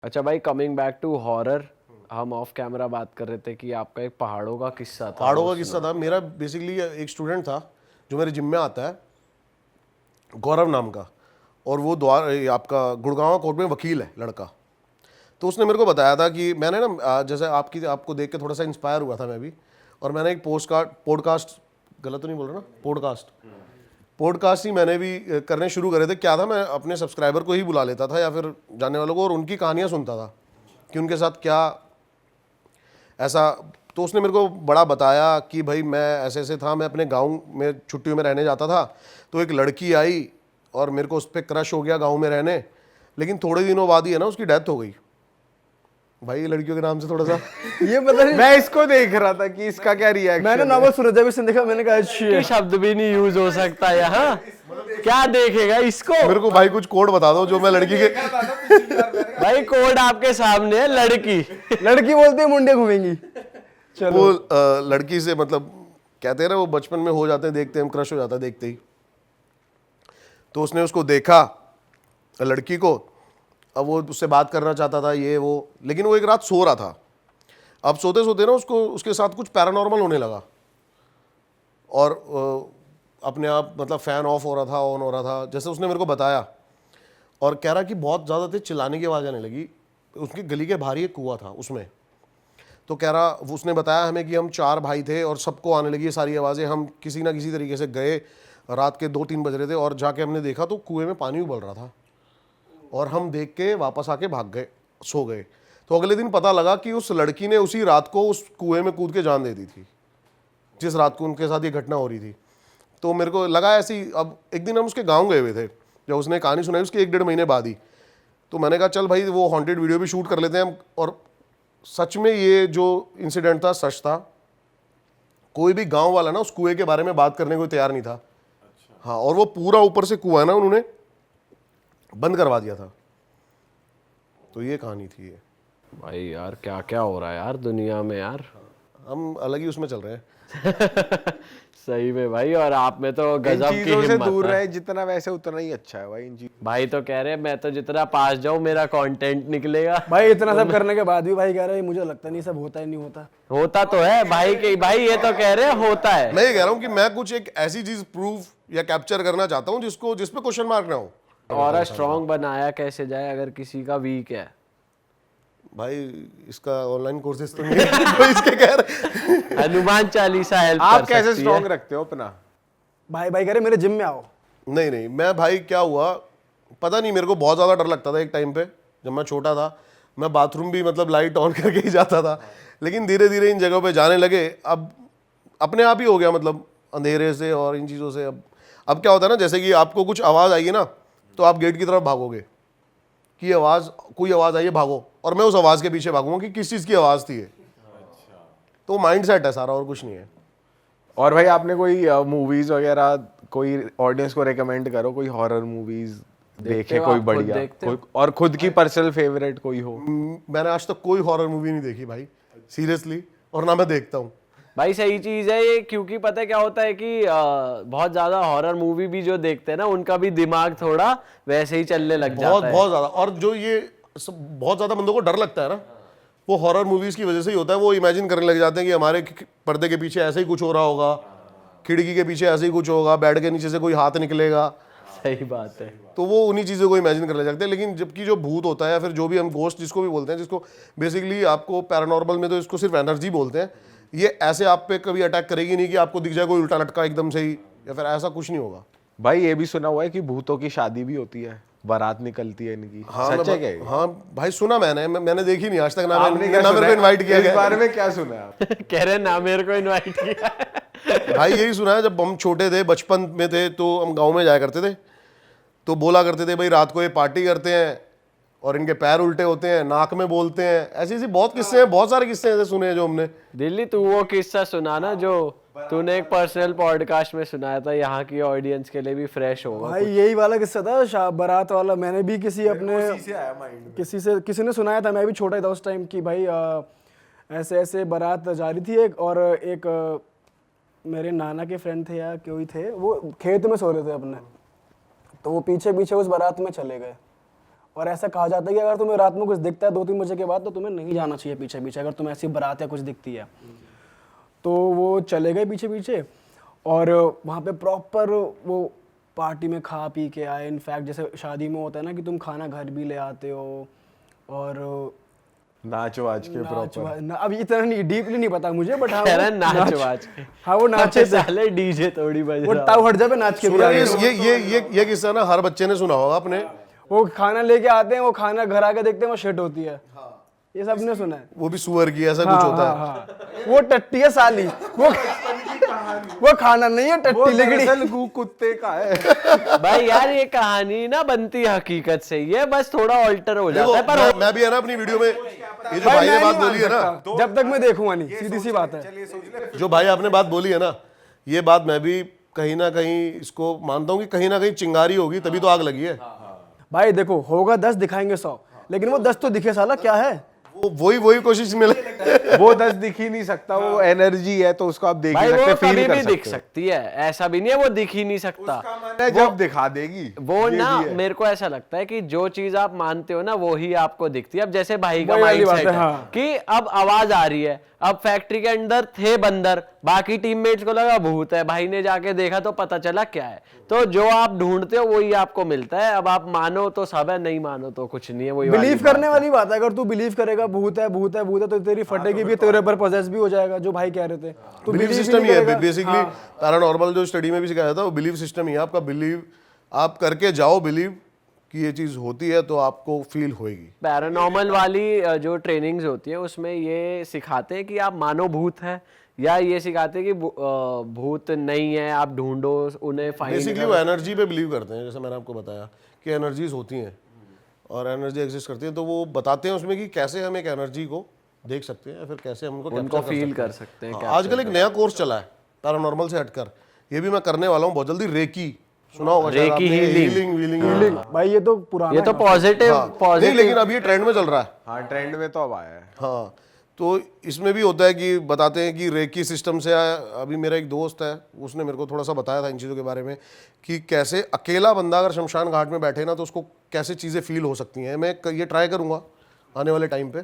अच्छा भाई, coming back to horror, हम ऑफ कैमरा बात कर रहे थे कि आपका एक पहाड़ों का किस्सा था। पहाड़ों का किस्सा था मेरा। बेसिकली एक स्टूडेंट था जो मेरे जिम में आता है, गौरव नाम का, और वो द्वार ये आपका गुड़गांव कोर्ट में वकील है लड़का। तो उसने मेरे को बताया था कि मैंने ना जैसे आपको देख के थोड़ा सा इंस्पायर हुआ था मैं भी, और मैंने एक पॉडकास्ट, गलत तो नहीं बोल रहा ना, पॉडकास्ट ही मैंने भी करने शुरू करे थे। क्या था, मैं अपने सब्सक्राइबर को ही बुला लेता था या फिर जानने वालों को, और उनकी कहानियाँ सुनता था कि उनके साथ क्या ऐसा। तो उसने मेरे को बड़ा बताया कि भाई मैं ऐसे ऐसे था, मैं अपने गांव में छुट्टियों में रहने जाता था, तो एक लड़की आई और मेरे को उस पर क्रश हो गया गांव में रहने, लेकिन थोड़े दिनों बाद ही है ना उसकी डेथ हो गई। भाई लड़कियों के नाम से थोड़ा सा ये पता नहीं, मैं इसको देख रहा था कि इसका क्या रिएक्शन मैंने नावल सुना जब इसने देखा मैंने कहा अच्छी कि शब्द भी नहीं यूज हो सकता यहाँ, क्या देखेगा इसको। मेरे को भाई कुछ कोड बता दो जो मैं लड़की के भाई कोड आपके सामने है, लड़की। लड़की बोलती है मुंडे घूमेंगी। चलो वो लड़की से मतलब कहते हैं ना वो बचपन में हो जाते हैं, देखते हैं क्रश हो जाता है देखते ही। तो उसने उसको देखा लड़की को, अब वो उससे बात करना चाहता था ये वो, लेकिन वो एक रात सो रहा था। अब सोते सोते ना उसको उसके साथ कुछ पैरानॉर्मल होने लगा, और अपने आप मतलब फ़ैन ऑफ हो रहा था, ऑन हो रहा था, जैसे उसने मेरे को बताया। और कह रहा कि बहुत ज़्यादा तेज चिल्लाने की आवाज़ आने लगी। उसकी गली के बाहर ही एक कुआं था उसमें। तो कह रहा, उसने बताया हमें कि हम 4 भाई थे और सबको आने लगी ये सारी आवाज़ें। हम किसी ना किसी तरीके से गए, रात के 2-3 बज रहे थे, और जाके हमने देखा तो कुएं में पानी उबल रहा था, और हम देख के वापस आके भाग गए, सो गए। तो अगले दिन पता लगा कि उस लड़की ने उसी रात को उस कुएं में कूद के जान दे दी थी, जिस रात को उनके साथ ये घटना हो रही थी। तो मेरे को लगा ऐसी। अब एक दिन हम उसके गांव गए हुए थे, जब उसने कहानी सुनाई उसके 1-1.5 महीने बाद ही। तो मैंने कहा चल भाई वो हॉन्टेड वीडियो भी शूट कर लेते हैं हम। और सच में ये जो इंसिडेंट था सच था। कोई भी गांव वाला ना उस कुएं के बारे में बात करने को तैयार नहीं था। हाँ, और वो पूरा ऊपर से कुआं ना उन्होंने बंद करवा दिया था। तो ये कहानी थी ये। भाई यार क्या क्या हो रहा है यार दुनिया में यार। हम अलग ही उसमें चल रहे हैं। सही में भाई, और आप में तो इन गजब की चीजों से हिम्मत दूर है। रहे जितना, वैसे उतना ही अच्छा है भाई इन चीजों। भाई तो कह रहे हैं मैं तो जितना पास जाऊं मेरा कंटेंट निकलेगा। भाई इतना सब करने के बाद भी भाई कह रहे हैं मुझे लगता नहीं सब होता ही नहीं होता। होता तो है भाई के भाई, ये तो कह रहे हैं होता है। मैं ये कह रहा हूँ कि मैं कुछ एक ऐसी चीज प्रूव या कैप्चर करना चाहता हूँ जिस पे क्वेश्चन मार्क ना हो। और स्ट्रॉन्ग बनाया कैसे जाए अगर किसी का वीक है। भाई इसका ऑनलाइन कोर्सेज तो नहीं है तो इसके कह रहे। हनुमान चालीसा हेल्प आप कर कैसे सकती स्ट्रॉन्ग है। रखते हो अपना? भाई कह रहे मेरे जिम में आओ। नहीं नहीं, मैं भाई क्या हुआ पता नहीं, मेरे को बहुत ज़्यादा डर लगता था एक टाइम पे जब मैं छोटा था। मैं बाथरूम भी मतलब लाइट ऑन करके ही जाता था, लेकिन धीरे धीरे इन जगहों पे जाने लगे। अब अपने आप ही हो गया, मतलब अंधेरे से और इन चीज़ों से। अब क्या होता है ना, जैसे कि आपको कुछ आवाज़ आई है ना, तो आप गेट की तरफ भागोगे कि आवाज़, कोई आवाज़ आई है भागो, और मैं उस आवाज़ के पीछे भागूंगा कि किस चीज़ की आवाज़ थी ये। तो माइंड सेट है सारा, और कुछ नहीं है। और भाई आपने कोई मूवीज वगैरह कोई ऑडियंस को रेकमेंड करो, कोई हॉरर मूवीज देखे हो कोई आप, खुद बढ़िया, देखते हो? कोई और खुद की पर्सनल फेवरेट कोई हो? मैंने आज तक कोई हॉरर मूवी नहीं देखी भाई, सीरियसली, और ना मैं देखता हूँ। भाई सही चीज है ये, क्योंकि पता है क्या होता है कि बहुत ज्यादा हॉरर मूवी भी जो देखते हैं ना उनका भी दिमाग थोड़ा वैसे ही चलने लग बहुत जाता है। बहुत ज़्यादा। और जो ये बहुत ज़्यादा बंदों को डर लगता है ना, वो हॉरर मूवीज़ की वजह से ही होता है। वो इमेजिन करने लग जाते हैं कि हमारे पर्दे के पीछे ऐसे ही कुछ हो रहा होगा, खिड़की के पीछे ऐसे ही कुछ होगा, बेड के नीचे से कोई हाथ निकलेगा। सही बात है। तो वो उन्हीं चीज़ों को इमेजिन करने लग जाते हैं। लेकिन जबकि जो भूत होता है या फिर जो भी हम गोस्ट जिसको भी बोलते हैं, जिसको बेसिकली आपको पैरानॉर्मल में तो इसको सिर्फ एनर्जी बोलते हैं, ये ऐसे आप पे कभी अटैक करेगी नहीं कि आपको दिख जाए कोई उल्टा लटका एकदम से ही, या फिर ऐसा कुछ नहीं होगा। भाई ये भी सुना हुआ है कि भूतों की शादी भी होती है, बारात निकलती है इनकी। सच है क्या ये? हाँ भाई सुना मैंने देखी नहीं आज तक ना। आपने क्या ना मेरे सुना को है? इन्वाइट किया इस गया। बारे में क्या सुना है आप? कह रहे ना मेरे को इनवाइट किया। भाई यही सुना है, जब हम छोटे थे बचपन में थे तो हम गांव में जाया करते थे, तो बोला करते थे भाई रात को ये पार्टी करते हैं और इनके पैर उल्टे होते हैं, नाक में बोलते हैं। ऐसी ऐसी बहुत किस्से हैं, बहुत सारे किस्से ऐसे सुने हैं जो हमने। दिल्ली तू वो किस्सा सुना ना जो तूने एक पर्सनल पॉडकास्ट में सुनाया था, यहाँ की ऑडियंस के लिए भी फ्रेश होगा। भाई यही वाला किस्सा था बारात वाला। मैंने भी किसी अपने किसी ने सुनाया था, मैं भी छोटा ही था उस टाइम, कि भाई ऐसे ऐसे बारात जा रही थी एक, और एक मेरे नाना के फ्रेंड थे या कोई थे, वो खेत में सो रहे थे अपने, तो वो पीछे पीछे उस बारात में चले गए। और ऐसा कहा जाता है कि अगर तुम्हें रात में कुछ दिखता है 2-3 बजे के बाद तो तुम्हें नहीं जाना चाहिए पीछे पीछे, अगर तुम्हें ऐसी बारात या कुछ दिखती है। तो वो चले गए पीछे पीछे और वहाँ पे प्रॉपर वो पार्टी में खा पी के आए। इनफैक्ट जैसे शादी में होता है ना कि तुम खाना घर भी ले आते हो और नाचो आज के प्रॉपर। अब इतना नहीं डीपली नहीं पता मुझे, बट हाँ कह रहा है नाच वाच के। हाँ वो नाचे थे, साले डीजे थोड़ी बज वो रहा ताव हट जा पे नाच के भी सुना आ गए। ये किस्सा ना हर बच्चे ने सुना होगा अपने। वो खाना लेके आते हैं, वो खाना घर आके देखते हैं वो शिट होती है। ये सबने सुना है। वो भी सुअर की ऐसा कुछ होता है। हाँ। वो टट्टी है साली, वो खाना नहीं है, टट्टी लिगड़ी। दरअसल गू कुत्ते का है। भाई यार ये कहानी ना बनती है हकीकत से, ये बस थोड़ा ऑल्टर हो जाता है। पर मैं भी है ना अपनी वीडियो में ये जो भाई भाई मैं ने बात नहीं बोली है ना, मान सकता, जब तक मैं देखूंगा नहीं, सीधी सी बात है। जो भाई आपने बात बोली है ना, ये बात मैं भी कहीं ना कहीं इसको मानता हूँ कि कहीं ना कहीं चिंगारी होगी तभी तो आग लगी है। भाई देखो होगा 10 दिखाएंगे 100, लेकिन वो 10 तो दिखे साला क्या है। वही कोशिश में वो 10 दिख ही नहीं सकता, वो एनर्जी है तो उसको आप देख ही भाई सकते, वो फील कभी कर भी सकते दिख सकती है, ऐसा भी नहीं है वो दिख ही नहीं सकता। है। जब दिखा देगी वो ये ना भी है। मेरे को ऐसा लगता है कि जो चीज आप मानते हो ना वो ही आपको दिखती है। अब जैसे भाई का वही वाली माइंड बात सेट है, है हाँ। कि अब आवाज आ रही है, अब फैक्ट्री के अंदर थे बंदर, बाकी टीममेट्स को लगा भूत है, भाई ने जाके देखा तो पता चला क्या है। तो जो आप ढूंढते हो वही आपको मिलता है। अब आप मानो तो सब है, नहीं मानो तो कुछ नहीं है। वही वाली बिलीव बात करने है। वाली बात है, अगर तू बिलीव करेगा भूत है भूत है भूत है तो तेरी फटेगी भी, तेरे पर पोजेस भी हो जाएगा, जो भाई कह रहे थे। तू बिलीव believe ही सिस्टम नहीं ही है करेगा। बेसिकली। पैरानॉर्मल जो स्टडी में भी सिखाया था वो बिलीव सिस्टम ही है आपका। बिलीव आप करके जाओ, बिलीव कि ये चीज होती है तो आपको फील होएगी। पैरानॉर्मल वाली जो ट्रेनिंग्स होती है उसमें ये सिखाते हैं कि आप मानो भूत है, या ये सिखाते हैं कि भूत नहीं है, आप ढूंढो उन्हें, फाइंड बेसिकली वो एनर्जी पे बिलीव करते हैं, जैसे मैंने आपको बताया कि एनर्जीज होती हैं और एनर्जी एग्जिस्ट करती है। तो वो बताते हैं उसमें कि कैसे हम एक एनर्जी को देख सकते हैं या फिर कैसे हम उनको फील कर सकते हैं। आजकल एक नया कोर्स चला है पैरानॉर्मल से हटकर, ये भी मैं करने वाला हूँ बहुत जल्दी। रेकी सुना होगा शायद रेकी आपने, हीलिंग। हीलिंग। भाई ये तो पुराना ये तो है। पॉजिटिव नहीं, पॉजिटिव। लेकिन अब ये ट्रेंड में चल रहा है। हाँ ट्रेंड में तो अब आया है। हाँ, तो इसमें भी होता है कि बताते हैं कि रेकी सिस्टम से अभी मेरा एक दोस्त है, उसने मेरे को थोड़ा सा बताया था इन चीज़ों के बारे में कि कैसे अकेला बंदा अगर शमशान घाट में बैठे ना तो उसको कैसे चीज़ें फील हो सकती हैं। मैं ये ट्राई करूँगा आने वाले टाइम पे।